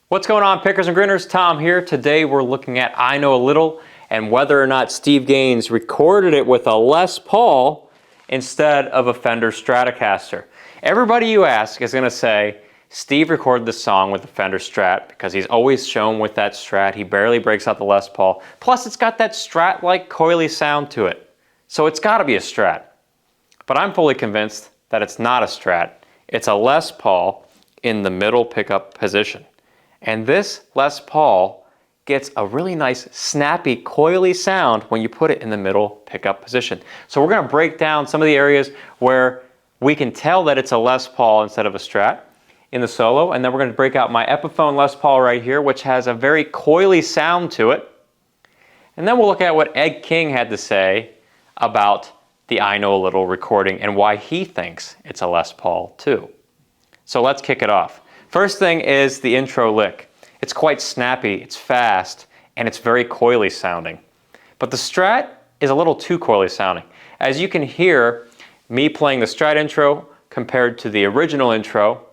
What's going on, pickers and grinners? Tom here. Today we're looking at I Know a Little and whether or not Steve Gaines recorded it with a Les Paul instead of a Fender Stratocaster. Everybody you ask is going to say Steve recorded this song with the Fender Strat because he's always shown with that Strat. He barely breaks out the Les Paul. Plus it's got that Strat-like coily sound to it. So it's got to be a Strat. But I'm fully convinced that it's not a Strat. It's a Les Paul in the middle pickup position. And this Les Paul gets a really nice, snappy, coily sound when you put it in the middle pickup position. So we're going to break down some of the areas where we can tell that it's a Les Paul instead of a Strat in the solo, and then we're going to break out my Epiphone Les Paul right here, which has a very coily sound to it. And then we'll look at what Ed King had to say about the I Know a Little recording and why he thinks it's a Les Paul too. So let's kick it off. First thing is the intro lick. It's quite snappy, it's fast, and it's very coily sounding. But the Strat is a little too coily sounding. As you can hear me playing the Strat intro compared to the original intro,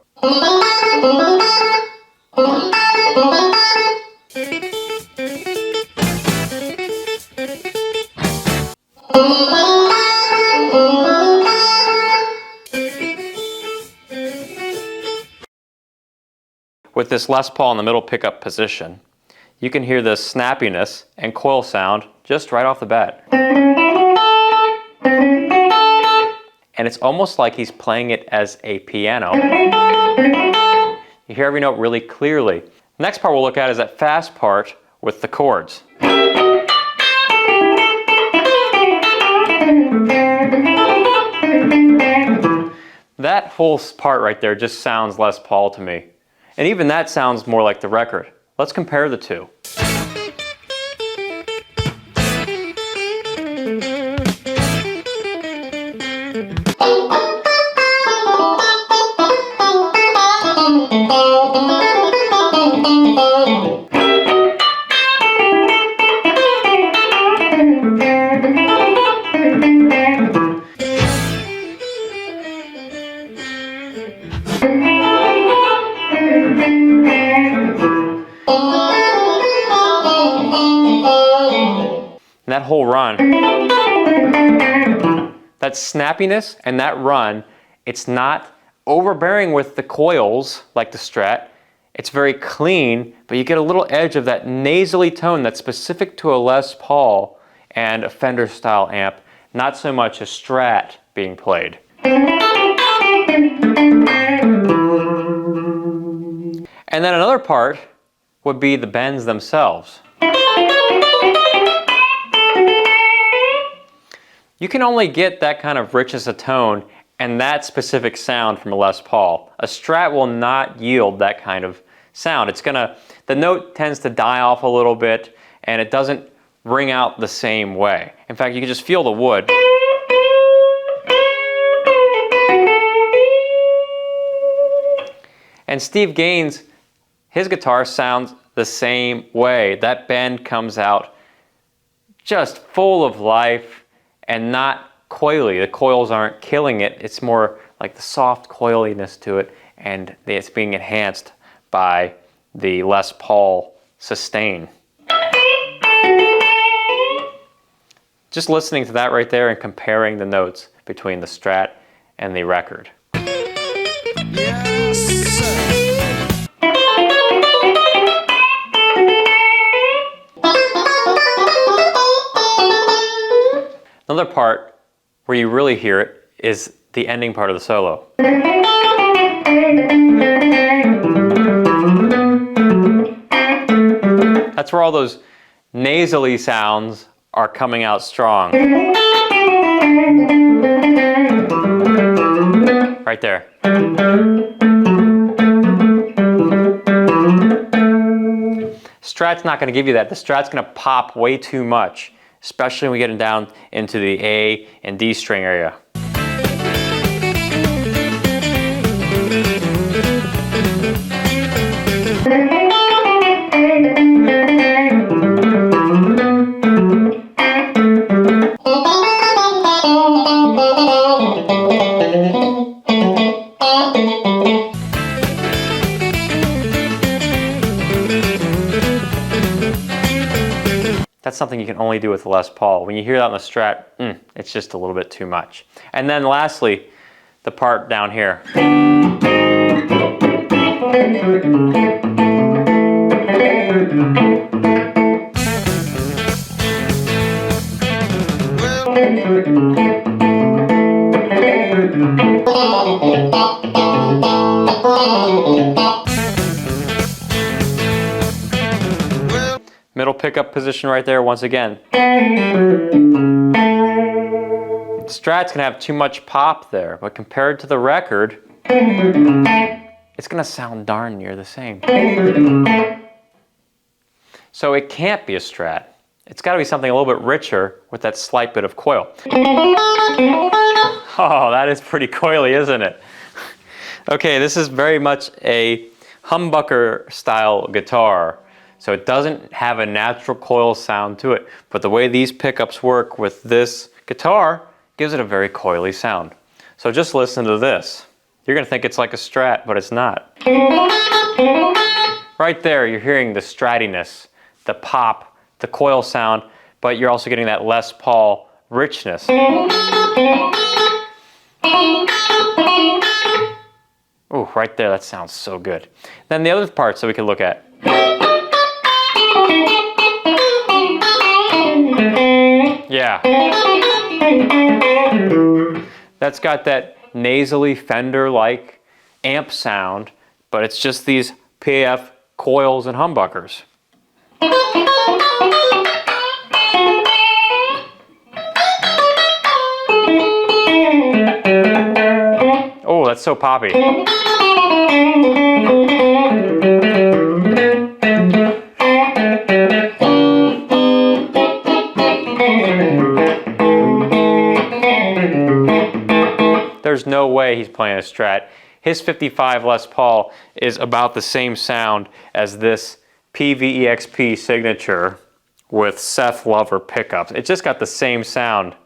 with this Les Paul in the middle pickup position, you can hear the snappiness and coil sound just right off the bat. And it's almost like he's playing it as a piano. You hear every note really clearly. The next part we'll look at is that fast part with the chords. That whole part right there just sounds Les Paul to me. And even that sounds more like the record. Let's compare the two. And that whole run, that snappiness and that run, it's not overbearing with the coils like the Strat. It's very clean, but you get a little edge of that nasally tone that's specific to a Les Paul and a Fender style amp, not so much a Strat being played. And then another part would be the bends themselves. You can only get that kind of richness of tone and that specific sound from a Les Paul. A Strat will not yield that kind of sound. The note tends to die off a little bit and it doesn't ring out the same way. In fact, you can just feel the wood. And Steve Gaines, his guitar sounds the same way. That bend comes out just full of life and not coily. The coils aren't killing it. It's more like the soft coiliness to it, and it's being enhanced by the Les Paul sustain. Just listening to that right there and comparing the notes between the Strat and the record. Yes, another part where you really hear it is the ending part of the solo. That's where all those nasally sounds are coming out strong. Right there. Strat's not going to give you that. The Strat's going to pop way too much, especially when we get down into the A and D string area. That's something you can only do with the Les Paul. When you hear that on the Strat, it's just a little bit too much. And then lastly, the part down here. Middle pickup position right there once again. Strat's gonna have too much pop there, but compared to the record, it's gonna sound darn near the same. So it can't be a Strat. It's gotta be something a little bit richer with that slight bit of coil. Oh, that is pretty coily, isn't it? Okay, this is very much a humbucker style guitar. So it doesn't have a natural coil sound to it, but the way these pickups work with this guitar gives it a very coily sound. So just listen to this. You're gonna think it's like a Strat, but it's not. Right there, you're hearing the stratiness, the pop, the coil sound, but you're also getting that Les Paul richness. Ooh, right there, that sounds so good. Then the other parts that we could look at. Yeah. That's got that nasally Fender-like amp sound, but it's just these PAF coils and humbuckers. Oh, that's so poppy. There's no way he's playing a Strat. His 55 Les Paul is about the same sound as this PVEXP signature with Seth Lover pickups. It just got the same sound.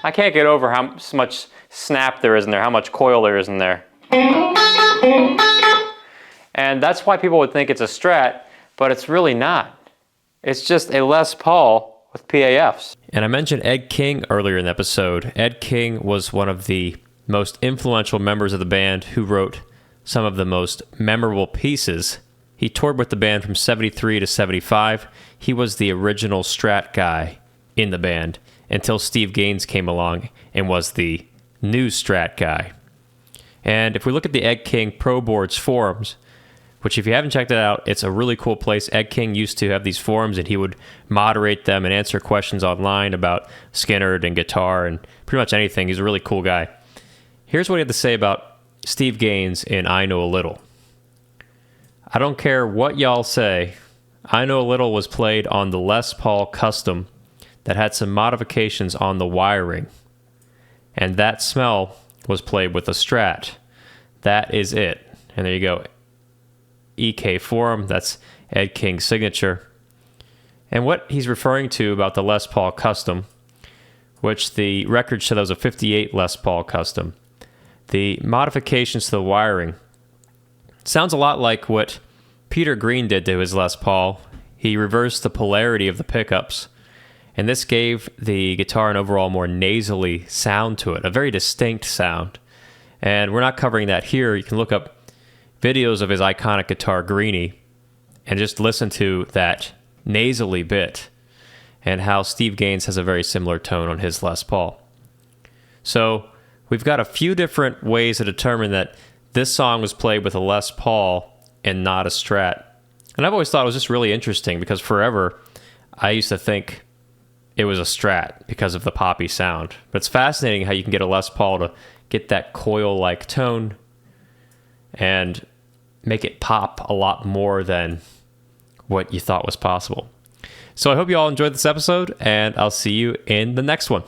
I can't get over how much snap there is in there, how much coil there is in there. And that's why people would think it's a Strat, but it's really not. It's just a Les Paul with PAFs. And I mentioned Ed King earlier in the episode. Ed King was one of the most influential members of the band who wrote some of the most memorable pieces. He toured with the band from 73 to 75. He was the original Strat guy in the band until Steve Gaines came along and was the new Strat guy. And if we look at the Ed King Pro Boards forums, which if you haven't checked it out, it's a really cool place. Ed King used to have these forums and he would moderate them and answer questions online about Skynyrd and guitar and pretty much anything. He's a really cool guy. Here's what he had to say about Steve Gaines in I Know a Little. I don't care what y'all say, I Know a Little was played on the Les Paul Custom that had some modifications on the wiring. And that smell was played with a Strat. That is it. And there you go. EK Forum, that's Ed King's signature. And what he's referring to about the Les Paul Custom, which the record showed that was a 58 Les Paul Custom, the modifications to the wiring sounds a lot like what Peter Green did to his Les Paul. He reversed the polarity of the pickups, and this gave the guitar an overall more nasally sound to it, a very distinct sound. And we're not covering that here. You can look up videos of his iconic guitar Greenie and just listen to that nasally bit and how Steve Gaines has a very similar tone on his Les Paul. So we've got a few different ways to determine that this song was played with a Les Paul and not a Strat. And I've always thought it was just really interesting because forever I used to think it was a Strat because of the poppy sound. But it's fascinating how you can get a Les Paul to get that coil-like tone and make it pop a lot more than what you thought was possible. So I hope you all enjoyed this episode, and I'll see you in the next one.